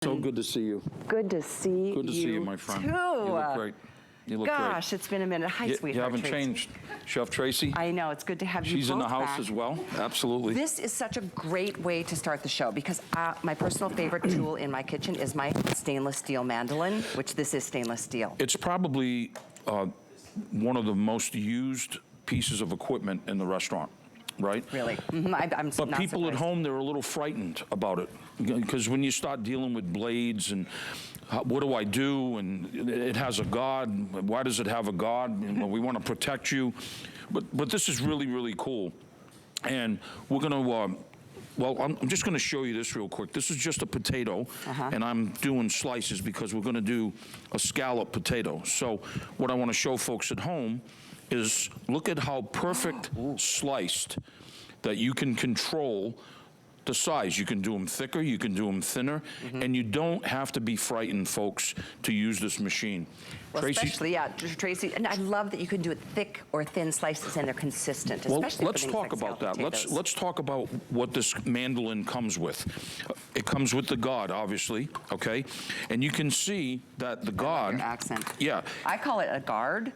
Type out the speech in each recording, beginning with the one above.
So good to see you. Good to see you. Good to see you, my friend. Too. You look great. You look Gosh, it's been a minute. Hi, sweetheart. You haven't Tracy. changed. Chef Tracy. I know, it's good to have you She's both in the house back. as well. Absolutely. This is such a great way to start the show because my personal favorite tool in my kitchen is my stainless steel mandolin, which this is stainless steel. It's probably one of the most used pieces of equipment in the restaurant, right? Really? I'm But not people surprised. at home, they're a little frightened about it because when you start dealing with blades and what do I do? And it has a guard. Why does it have a guard? You know, we want to protect you. But this is really, really cool. And we're going to, well, I'm just going to show you this real quick. This is just a potato, and I'm doing slices because we're going to do a scallop potato. So what I want to show folks at home is look at how perfect sliced that you can control the size. You can do them thicker, you can do them thinner, and you don't have to be frightened, folks, to use this machine. Well, Tracy, especially, yeah, Tracy, and I love that you can do it thick or thin slices and they're consistent, especially well, for let's things talk like about scalloped that. potatoes. Let's talk about what this mandolin comes with. It comes with the guard, obviously, okay? And you can see that the guard... Your accent. Yeah. I call it a guard.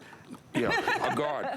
Yeah, a guard.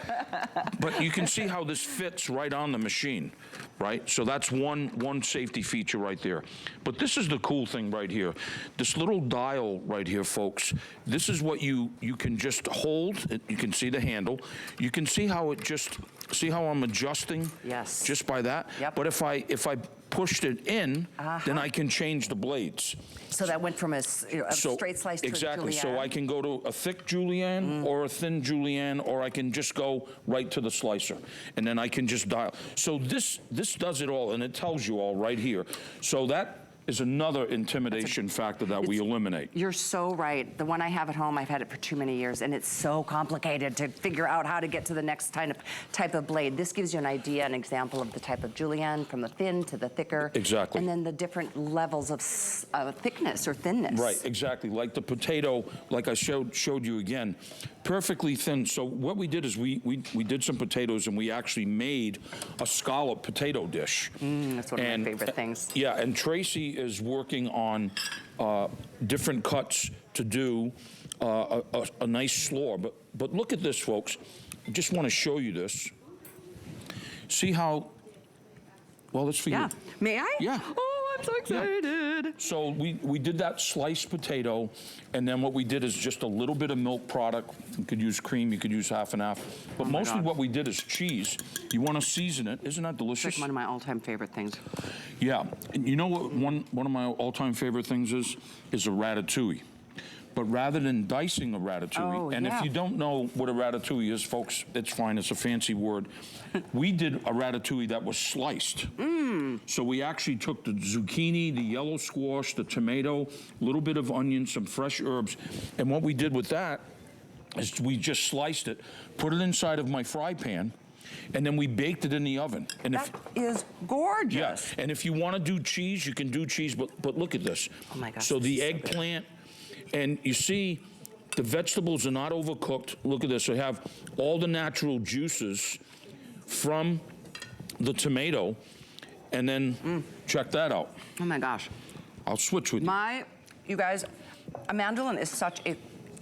But you can see how this fits right on the machine, right? So that's one safety feature right there. But this is the cool thing right here. This little dial right here, folks, this is what you can just hold. You can see the handle. You can see how it just, see how I'm adjusting? Yes. Just by that? Yep. But if I pushed it in, then I can change the blades. So that went from a straight slice to exactly. a julienne. So I can go to a thick julienne or a thin julienne, or I can just go right to the slicer, and then I can just dial. So this does it all, and it tells you all right here. So that is another intimidation factor that we eliminate. You're so right. The one I have at home, I've had it for too many years, and it's so complicated to figure out how to get to the next type of blade. This gives you an idea, an example of the type of julienne, from the thin to the thicker. Exactly. And then the different levels of thickness or thinness. Right, exactly. Like the potato, like I showed you again, perfectly thin. So what we did is we did some potatoes, and we actually made a scallop potato dish. That's one of my favorite things. Yeah, and Tracy is working on different cuts to do a nice slaw. But look at this, folks. I just want to show you this. See how, well, it's for you. May I? Yeah. Oh, I'm so excited. Yeah. So we did that sliced potato, and then what we did is just a little bit of milk product. You could use cream, you could use half and half. But mostly what we did is cheese. You want to season it. Isn't that delicious? It's like one of my all-time favorite things. Yeah. And you know what one of my all-time favorite things is a ratatouille. But rather than dicing a ratatouille, and if you don't know what a ratatouille is, folks, it's fine, it's a fancy word. We did a ratatouille that was sliced. So we actually took the zucchini, the yellow squash, the tomato, a little bit of onion, some fresh herbs, and what we did with that is we just sliced it, put it inside of my fry pan, and then we baked it in the oven. And That is gorgeous. Yes, and if you want to do cheese, you can do cheese, but look at this. Oh my gosh. So the eggplant, and you see the vegetables are not overcooked. Look at this. I have all the natural juices from the tomato, and then check that out. Oh my gosh. I'll switch with you. You guys, a mandolin is such a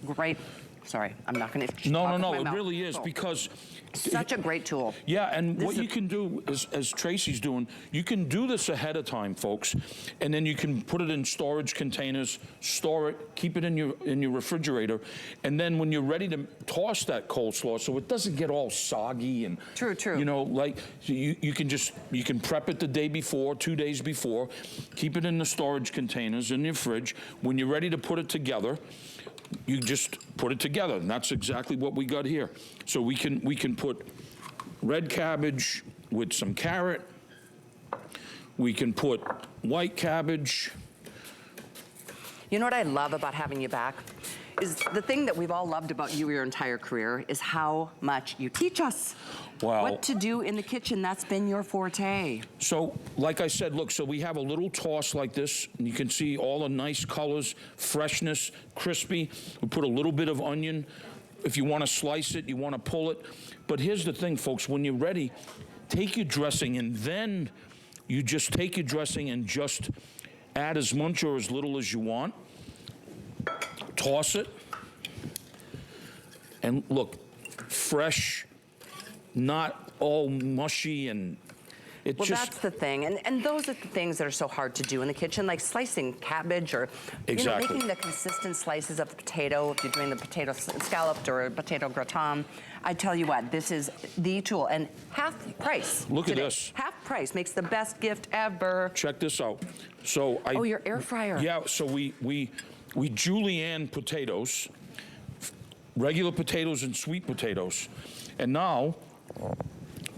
great, sorry, I'm not going to. No, it really is, because such a great tool. yeah, and what you can do is, as Tracy's doing, you can do this ahead of time, folks, and then you can put it in storage containers, store it, keep it in your refrigerator, and then when you're ready to toss that coleslaw, so it doesn't get all soggy and True. You know, like you can prep it the day before, 2 days before, keep it in the storage containers in your fridge. When you're ready to put it together, you just put it together, and that's exactly what we got here. So we can put red cabbage with some carrot. We can put white cabbage. You know what I love about having you back? Is the thing that we've all loved about you your entire career is how much you teach us. Wow. What to do in the kitchen, that's been your forte. So, like I said, look, so we have a little toss like this, and you can see all the nice colors, freshness, crispy. We put a little bit of onion. If you want to slice it, you want to pull it. But here's the thing, folks, when you're ready, take your dressing, and then you just take your dressing and just Add as much or as little as you want. Toss it. And look, fresh, not all mushy, and it Well, just... that's the thing, and those are the things that are so hard to do in the kitchen, like slicing cabbage or Exactly. making the consistent slices of the potato, if you're doing the potato scalloped or a potato gratin. I tell you what, this is the tool, and half price. Look at today. this. Half price makes the best gift ever. Check this out. So Oh, your air fryer. Yeah, so we julienne potatoes, regular potatoes and sweet potatoes. And now...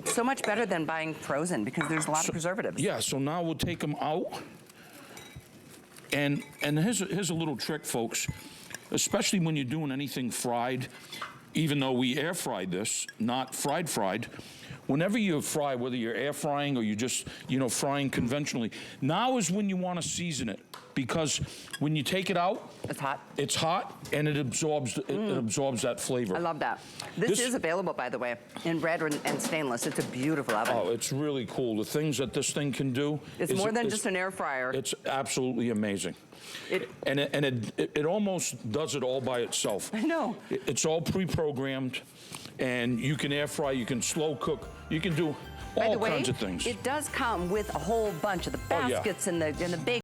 So much better than buying frozen because there's a lot of preservatives. Yeah, so now we'll take them out. And here's a little trick, folks, especially when you're doing anything fried, even though we air fried this, not fried. Whenever you fry, whether you're air frying or you're just, frying conventionally, now is when you want to season it, because when you take it out, it's hot, and it absorbs that flavor. I love that. This is available, by the way, in red and stainless. It's a beautiful oven. Oh, it's really cool. The things that this thing can do. It's more than just an air fryer. It's absolutely amazing. It almost does it all by itself. I know. It's all pre-programmed, and you can air fry, you can slow cook, you can do all kinds of things. It does come with a whole bunch of the Oh, yeah. baskets and the bake